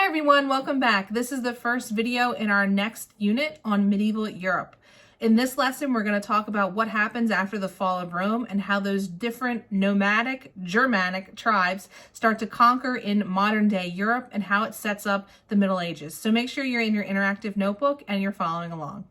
everyone, welcome back. This is the first video in our next unit on medieval Europe. In this lesson, we're going to talk about what happens after the fall of Rome and how those different nomadic Germanic tribes start to conquer in modern day Europe and how it sets up the Middle Ages. So make sure you're in your interactive notebook and you're following along.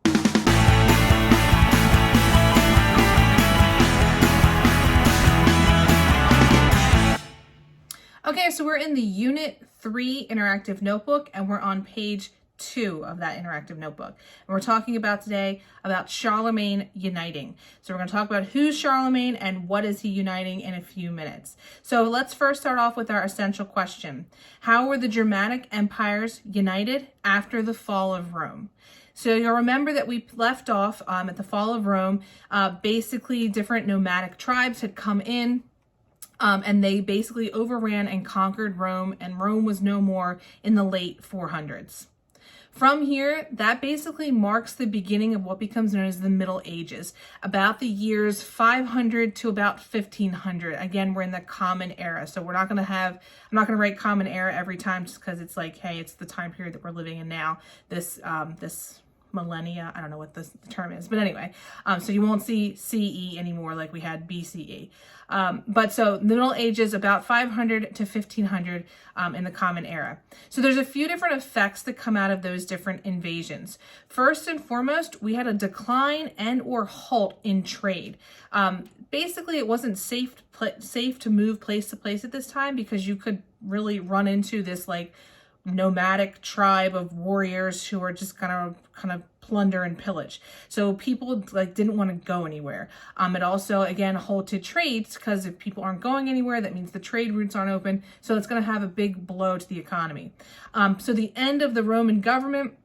Okay, so we're in the Unit 3 interactive notebook and we're on page 2 of that interactive notebook. And we're talking about today about Charlemagne uniting. So we're going to talk about who's Charlemagne and what is he uniting in a few minutes. So let's first start off with our essential question. How were the Germanic empires united after the fall of Rome? So you'll remember that we left off at the fall of Rome. Basically, different nomadic tribes had come in. And they basically overran and conquered Rome, and Rome was no more in the late 400s. From here, that basically marks the beginning of what becomes known as the Middle Ages, about the years 500 to about 1500. Again, we're in the Common Era, so I'm not going to write Common Era every time just because it's like, hey, it's the time period that we're living in now. This millennia, I don't know what the term is, but anyway, so you won't see CE anymore like we had BCE. But so the Middle Ages, about 500 to 1500 in the Common Era. So there's a few different effects that come out of those different invasions. First and foremost, we had a decline and or halt in trade. Basically, it wasn't safe to move place to place at this time because you could really run into this like nomadic tribe of warriors who are just gonna kind of plunder and pillage. So people like didn't want to go anywhere. It also again halted trades because if people aren't going anywhere, that means the trade routes aren't open. So it's going to have a big blow to the economy. So the end of the Roman government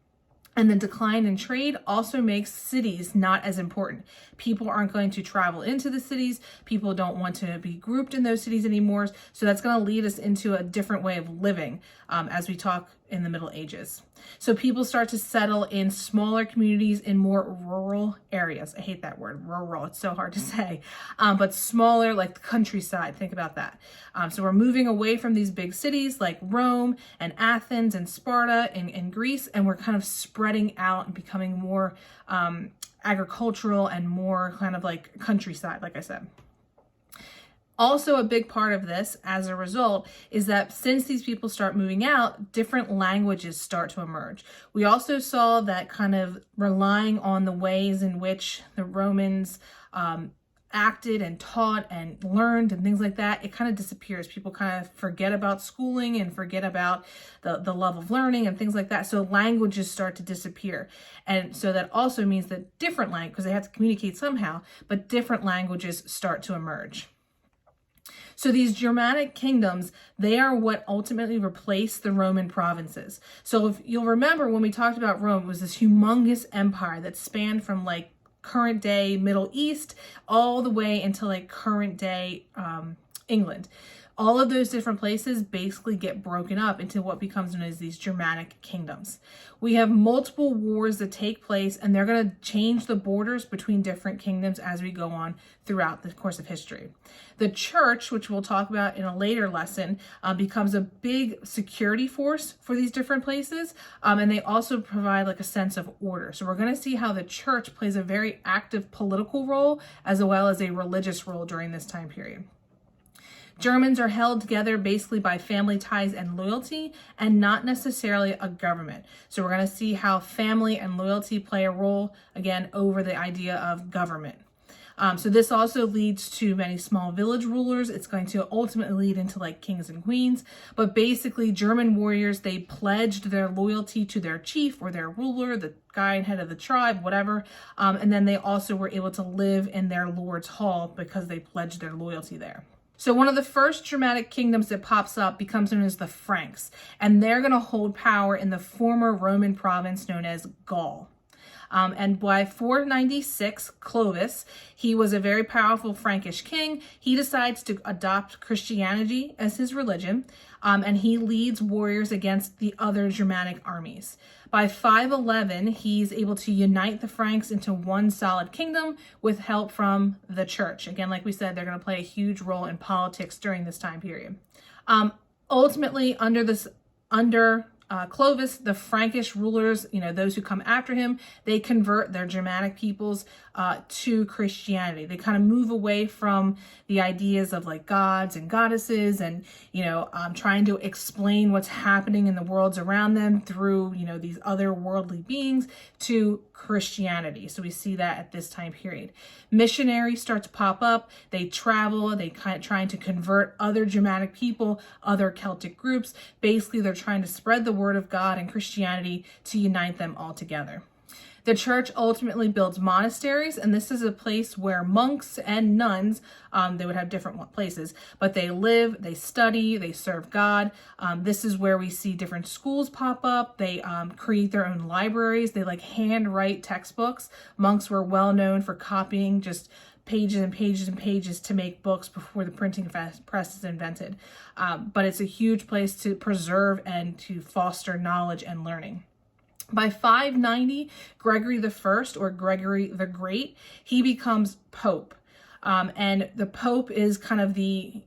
and the decline in trade also makes cities not as important. People aren't going to travel into the cities. People don't want to be grouped in those cities anymore. So that's going to lead us into a different way of living as we talk in the Middle Ages. So people start to settle in smaller communities in more rural areas. I hate that word, rural. It's so hard to say, but smaller, like the countryside. Think about that. So we're moving away from these big cities like Rome and Athens and Sparta in Greece, and we're kind of spreading out and becoming more agricultural and more kind of like countryside, like I said. Also, a big part of this, as a result, is that since these people start moving out, different languages start to emerge. We also saw that kind of relying on the ways in which the Romans acted and taught and learned and things like that, it kind of disappears. People kind of forget about schooling and forget about the love of learning and things like that. So languages start to disappear. And so that also means that different languages, because they have to communicate somehow, but different languages start to emerge. So these Germanic kingdoms, they are what ultimately replaced the Roman provinces. So if you'll remember when we talked about Rome, it was this humongous empire that spanned from like current day Middle East all the way into like current day England. All of those different places basically get broken up into what becomes known as these Germanic kingdoms. We have multiple wars that take place, and they're going to change the borders between different kingdoms as we go on throughout the course of history. The church, which we'll talk about in a later lesson, becomes a big security force for these different places, and they also provide like a sense of order. So we're going to see how the church plays a very active political role as well as a religious role during this time period. Germans are held together basically by family ties and loyalty and not necessarily a government. So we're going to see how family and loyalty play a role, again, over the idea of government. So this also leads to many small village rulers. It's going to ultimately lead into like kings and queens. But basically, German warriors, they pledged their loyalty to their chief or their ruler, the guy and head of the tribe, whatever. And then they also were able to live in their lord's hall because they pledged their loyalty there. So one of the first Germanic kingdoms that pops up becomes known as the Franks, and they're going to hold power in the former Roman province known as Gaul. And by 496, Clovis, he was a very powerful Frankish king. He decides to adopt Christianity as his religion, and he leads warriors against the other Germanic armies. By 511, he's able to unite the Franks into one solid kingdom with help from the church. Again, like we said, they're going to play a huge role in politics during this time period. Ultimately, under Clovis, the Frankish rulers, those who come after him, they convert their Germanic peoples to Christianity. They kind of move away from the ideas of like gods and goddesses and, trying to explain what's happening in the worlds around them through, these other worldly beings to Christianity. So we see that at this time period. Missionaries start to pop up. They travel. They kind of trying to convert other Germanic people, other Celtic groups. Basically, they're trying to spread the word of God and Christianity to unite them all together. The church ultimately builds monasteries, and this is a place where monks and nuns, they would have different places, but they live, they study, they serve God. This is where we see different schools pop up. They create their own libraries. They handwrite textbooks. Monks were well known for copying just pages and pages and pages to make books before the printing press is invented. But it's a huge place to preserve and to foster knowledge and learning. By 590, Gregory the First, or Gregory the Great, he becomes Pope. And the Pope is kind of the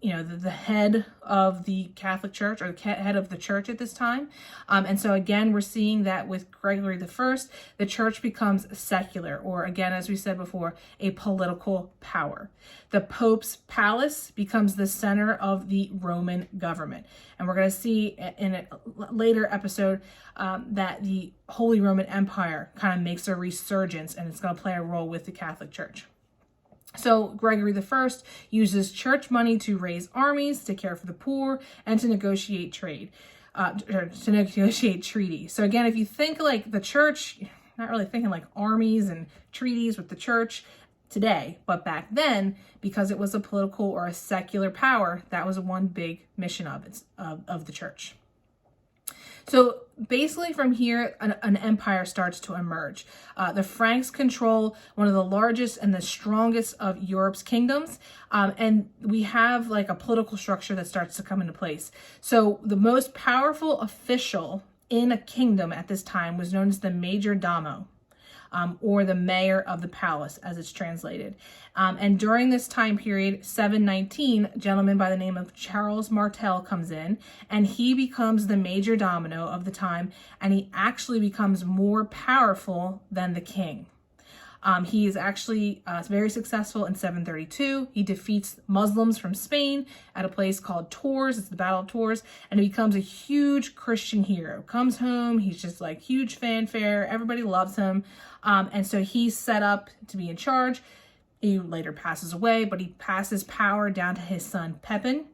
head of the Catholic Church, or the head of the church at this time. And so again, we're seeing that with Gregory the First, the church becomes secular, or again, as we said before, a political power. The Pope's palace becomes the center of the Roman government. And we're going to see in a later episode that the Holy Roman Empire kind of makes a resurgence, and it's going to play a role with the Catholic Church. So Gregory the First uses church money to raise armies, to care for the poor, and to negotiate treaty. So again, if you think like the church, not really thinking like armies and treaties with the church today, but back then, because it was a political or a secular power, that was one big mission of the church. So basically from here, an empire starts to emerge. The Franks control one of the largest and the strongest of Europe's kingdoms. And we have like a political structure that starts to come into place. So the most powerful official in a kingdom at this time was known as the major domo. Or the mayor of the palace, as it's translated. And during this time period, 719, a gentleman by the name of Charles Martel comes in, and he becomes the major domo of the time, and he actually becomes more powerful than the king. He is actually very successful in 732. He defeats Muslims from Spain at a place called Tours. It's the Battle of Tours. And he becomes a huge Christian hero. Comes home. He's just like huge fanfare. Everybody loves him. And so he's set up to be in charge. He later passes away, but he passes power down to his son, Pepin.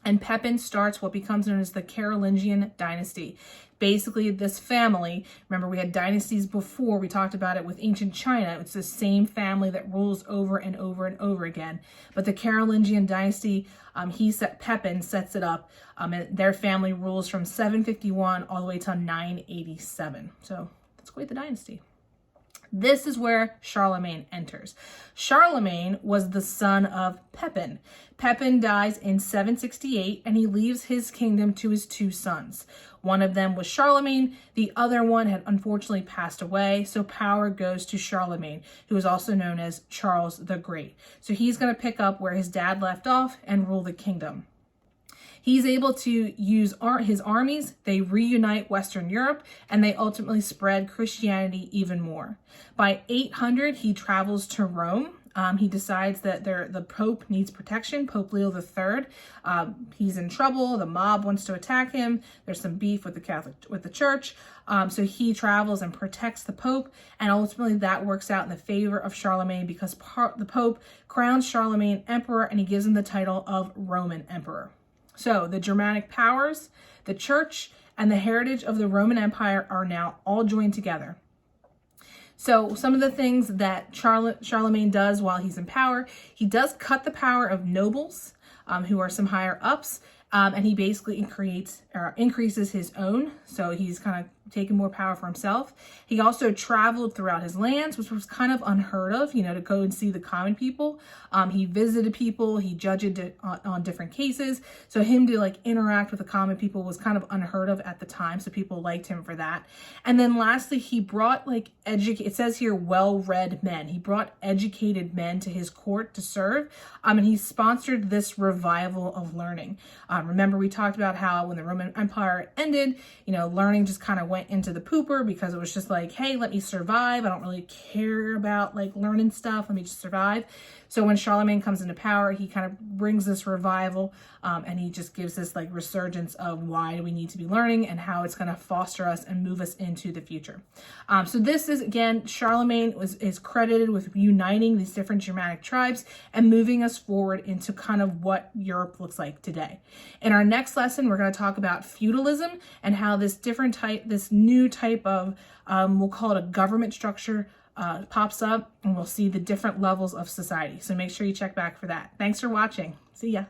And Pepin starts what becomes known as the Carolingian dynasty. Basically, this family, remember we had dynasties before, we talked about it with ancient China. It's the same family that rules over and over and over again. But the Carolingian dynasty, Pepin sets it up, and their family rules from 751 all the way to 987. So that's quite the dynasty. This is where Charlemagne enters. Charlemagne was the son of Pepin. Pepin dies in 768, and he leaves his kingdom to his two sons. One of them was Charlemagne. The other one had unfortunately passed away, so power goes to Charlemagne, who is also known as Charles the Great. So he's going to pick up where his dad left off and rule the kingdom. He's able to use his armies, they reunite Western Europe, and they ultimately spread Christianity even more. By 800, he travels to Rome. He decides that the Pope needs protection, Pope Leo III. He's in trouble. The mob wants to attack him. There's some beef with the church. So he travels and protects the Pope, and ultimately that works out in the favor of Charlemagne because the Pope crowns Charlemagne emperor, and he gives him the title of Roman Emperor. So the Germanic powers, the church, and the heritage of the Roman Empire are now all joined together. So some of the things that Charlemagne does while he's in power, he does cut the power of nobles, who are some higher ups, and he basically increases his own. So he's kind of taking more power for himself. He also traveled throughout his lands, which was kind of unheard of, to go and see the common people. He visited people, he judged on different cases. So him to like interact with the common people was kind of unheard of at the time. So people liked him for that. And then lastly, he brought it says here, well-read men. He brought educated men to his court to serve. And he sponsored this revival of learning. Remember, we talked about how when the Roman Empire ended, learning just kind of went into the pooper because it was just like, hey, let me survive. I don't really care about like learning stuff. Let me just survive. So when Charlemagne comes into power, he kind of brings this revival, and he just gives this like resurgence of why we need to be learning and how it's going to foster us and move us into the future. So this is, again, Charlemagne is credited with uniting these different Germanic tribes and moving us forward into kind of what Europe looks like today. In our next lesson, we're going to talk about feudalism and how this new type of, we'll call it a government structure, pops up, and we'll see the different levels of society. So make sure you check back for that. Thanks for watching. See ya.